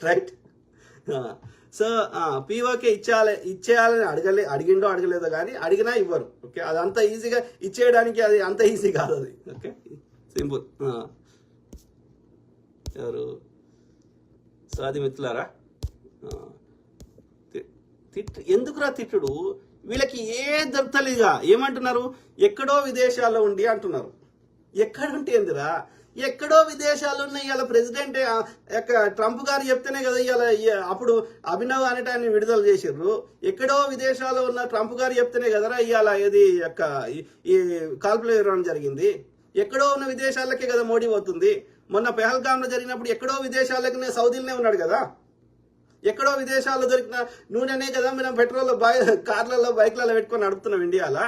Right. So PoK ఇచ్చేయాలని అడిగిండో అడగలేదో కానీ అడిగినా ఇవ్వరు. ఓకే, అది అంత ఈజీగా ఇచ్చేయడానికి అది అంత ఈజీ కాదు అది. Okay, simple. ఎవరు సాది మిత్రులారా, ఎందుకురా తిట్టుడు? వీళ్ళకి ఏ దొరకలేదుగా. ఏమంటున్నారు? ఎక్కడో విదేశాల్లో ఉండి అంటున్నారు. ఎక్కడుంటే ఏందిరా? ఎక్కడో విదేశాల్లో ఉన్న ఇవాళ ప్రెసిడెంట్ ట్రంప్ గారు చెప్తేనే కదా ఇవాళ అప్పుడు అభినవ్ అనేటాన్ని విడుదల చేసిర్రు. ఎక్కడో విదేశాల్లో ఉన్న ట్రంప్ గారు చెప్తేనే కదరా ఇవాళ ఇది ఈ కాల్పులు ఇవ్వడం జరిగింది. ఎక్కడో ఉన్న విదేశాలకే కదా మోడీ పోతుంది. మొన్న పెహల్గామ్లో జరిగినప్పుడు ఎక్కడో విదేశాలకి సౌదీలోనే ఉన్నాడు కదా. ఎక్కడో విదేశాల్లో దొరికిన నూనెనే కదా మనం పెట్రోల్ కార్లలో బైక్లలో పెట్టుకొని నడుపుతున్నాం ఇండియాలో.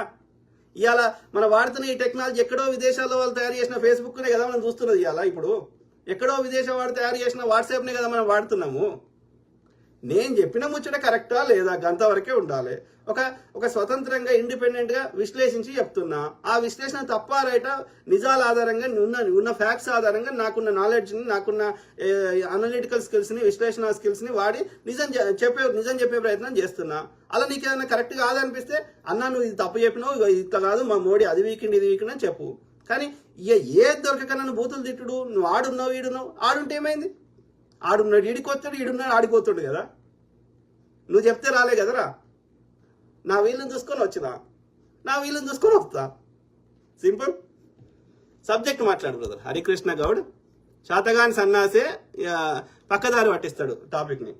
ఇవాళ మనం వాడుతున్న ఈ టెక్నాలజీ ఎక్కడో విదేశాల్లో వాళ్ళు తయారు చేసిన ఫేస్బుక్నే కదా మనం చూస్తున్నది. ఇవాళ ఇప్పుడు ఎక్కడో విదేశం వాడు తయారు చేసిన వాట్సాప్నే కదా మనం వాడుతున్నాము. నేను చెప్పిన ముచ్చట కరెక్టా లేదా గంతవరకే ఉండాలి. ఒక స్వతంత్రంగా ఇండిపెండెంట్గా విశ్లేషించి చెప్తున్నా. ఆ విశ్లేషణ తప్ప రైటా నిజాల ఆధారంగా ఉన్న ఫ్యాక్ట్స్ ఆధారంగా నాకున్న నాలెడ్జ్ని, నాకున్న అనలిటికల్ స్కిల్స్ని, విశ్లేషణ స్కిల్స్ని వాడి నిజం చెప్పే ప్రయత్నం చేస్తున్నా. అలా నీకు ఏదైనా కరెక్ట్ కాదనిపిస్తే అన్నా నువ్వు ఇది తప్పు చెప్పినావు, ఇట్లా కాదు మా మోడీ అది వీకిండి ఇది వీకిండి అని చెప్పు. కానీ ఏది దొరకక నన్ను బూతులు తిట్టుడు, నువ్వు ఆడున్నావు ఈడున్నావు. ఆడుంటే ఏమైంది? ఆడున్నాడు ఈడికొచ్చాడు, ఈడున్నాడు ఆడిపోతాడు కదా. నువ్వు చెప్తే రాలే కదరా. నా వీళ్ళని చూసుకొని వచ్చినా, నా వీళ్ళని చూసుకొని వస్తా. సింపుల్. సబ్జెక్ట్ మాట్లాడు బ్రదర్. హరికృష్ణ గౌడ్ శాతగాని సన్నాసే పక్కదారి పట్టిస్తాడు టాపిక్ని.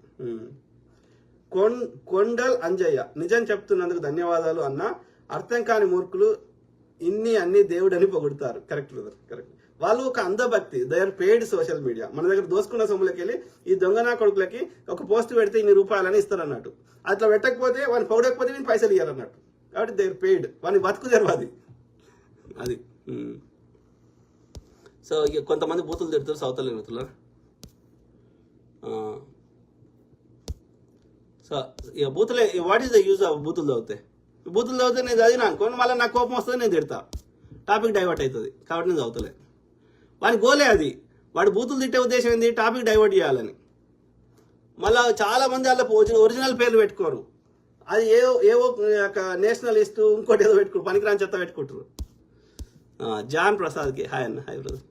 కొండల్ అంజయ్య, నిజం చెప్తున్నందుకు ధన్యవాదాలు అన్న. అర్థం కాని మూర్ఖులు అన్ని దేవుడు అని పొగుడతారు. Correct brother, correct. వాళ్ళు ఒక అంధభక్తి. They are paid social media. మన దగ్గర దోసుకున్న సొమ్ములకి వెళ్ళి ఈ దొంగనా కొడుకులకి ఒక పోస్ట్ పెడితే ఇన్ని రూపాయలని ఇస్తారు అన్నట్టు. అట్లా పెట్టకపోతే వాడిని పొగడకపోతే వీని పైసలు ఇవ్వాలన్నట్టు. కాబట్టి దే ఆర్ పెయిడ్. వాడిని బతుకు తెరవది అది. సో ఇక కొంతమంది బూతులు తిడతారు సౌతల్ మిత్రులు. సో ఇక బూతులే. What is the use of బూతులు చదివితే? బూతులు చదివితే నేను చదివినా అనుకోండి, మళ్ళీ నాకు కోపం వస్తుంది, నేను తిడతా, టాపిక్ డైవర్ట్ అవుతుంది. కాబట్టి నేను చదువుతలే. వాని గోలే అది. వాడు బూతులు తిట్టే ఉద్దేశం ఏంది? టాపిక్ డైవర్ట్ చేయాలని. మళ్ళీ చాలా మంది వాళ్ళ ఒరిజినల్ పేర్లు పెట్టుకోరు. అది ఏవో నేషనలిస్ట్ ఇంకోటి ఏదో పెట్టుకోరు, పనికిరాని చెత్త పెట్టుకుంటారు. జాన్ ప్రసాద్కి హాయ్ అన్న. Hi brother.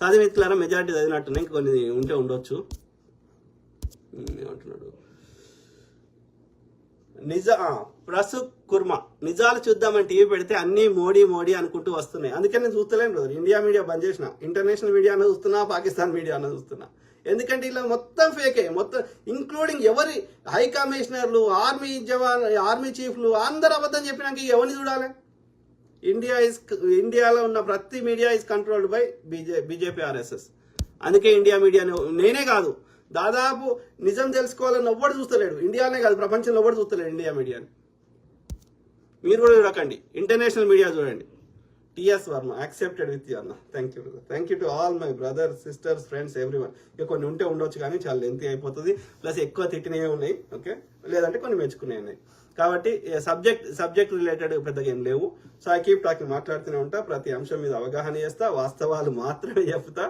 చదివిట్లారా మెజారిటీ చదివినట్టున్నాయి, ఇంకొన్ని ఉంటే ఉండొచ్చు. ఏమంటున్నాడు? ప్రసుక్ కుర్మా, నిజాలు చూద్దామని టీవీ పెడితే అన్ని మోడీ మోడీ అనుకుంటూ వస్తున్నాయి. అందుకని నేను చూస్తలేను బ్రదర్. ఇండియా మీడియా బంద్ చేసిన, ఇంటర్నేషనల్ మీడియా అన్న చూస్తున్నా, పాకిస్తాన్ మీడియా అన్న చూస్తున్నా. ఎందుకంటే ఇలా మొత్తం ఫేకే, మొత్తం ఇంక్లూడింగ్ ఎవరి హై కమిషనర్లు, ఆర్మీ చీఫ్లు అందరు అబద్ధం చెప్పినాక ఎవరిని చూడాలి? ఇండియాలో ఉన్న ప్రతి media is controlled by BJP RSS. అందుకే ఇండియా మీడియా నేనే కాదు, దాదాపు నిజం తెలుసుకోవాలని ఎవ్వడు చూస్తలేడు. ఇండియానే కాదు, ప్రపంచంలో ఎవ్వడు చూస్తలేడు ఇండియా మీడియాని. మీరు కూడా చూడకండి, ఇంటర్నేషనల్ మీడియా చూడండి. TS Varma accepted with you అన్న. Thank you brother. Thank you to all my brothers, sisters, friends, everyone. ఇక కొన్ని ఉంటే ఉండొచ్చు కానీ చాలా లెంతీ అయిపోతుంది. ప్లస్ ఎక్కువ తిట్టినవి ఉన్నాయి, ఓకే, లేదంటే కొన్ని మెచ్చుకునే ఉన్నాయి. కాబట్టి సబ్జెక్ట్ రిలేటెడ్ పెద్దగా ఏం లేవు. సో ఐ కీప్ టాకింగ్, మాట్లాడుతూనే ఉంటా, ప్రతి అంశం మీద అవగాహన చేస్తా, వాస్తవాలు మాత్రమే చెప్తా.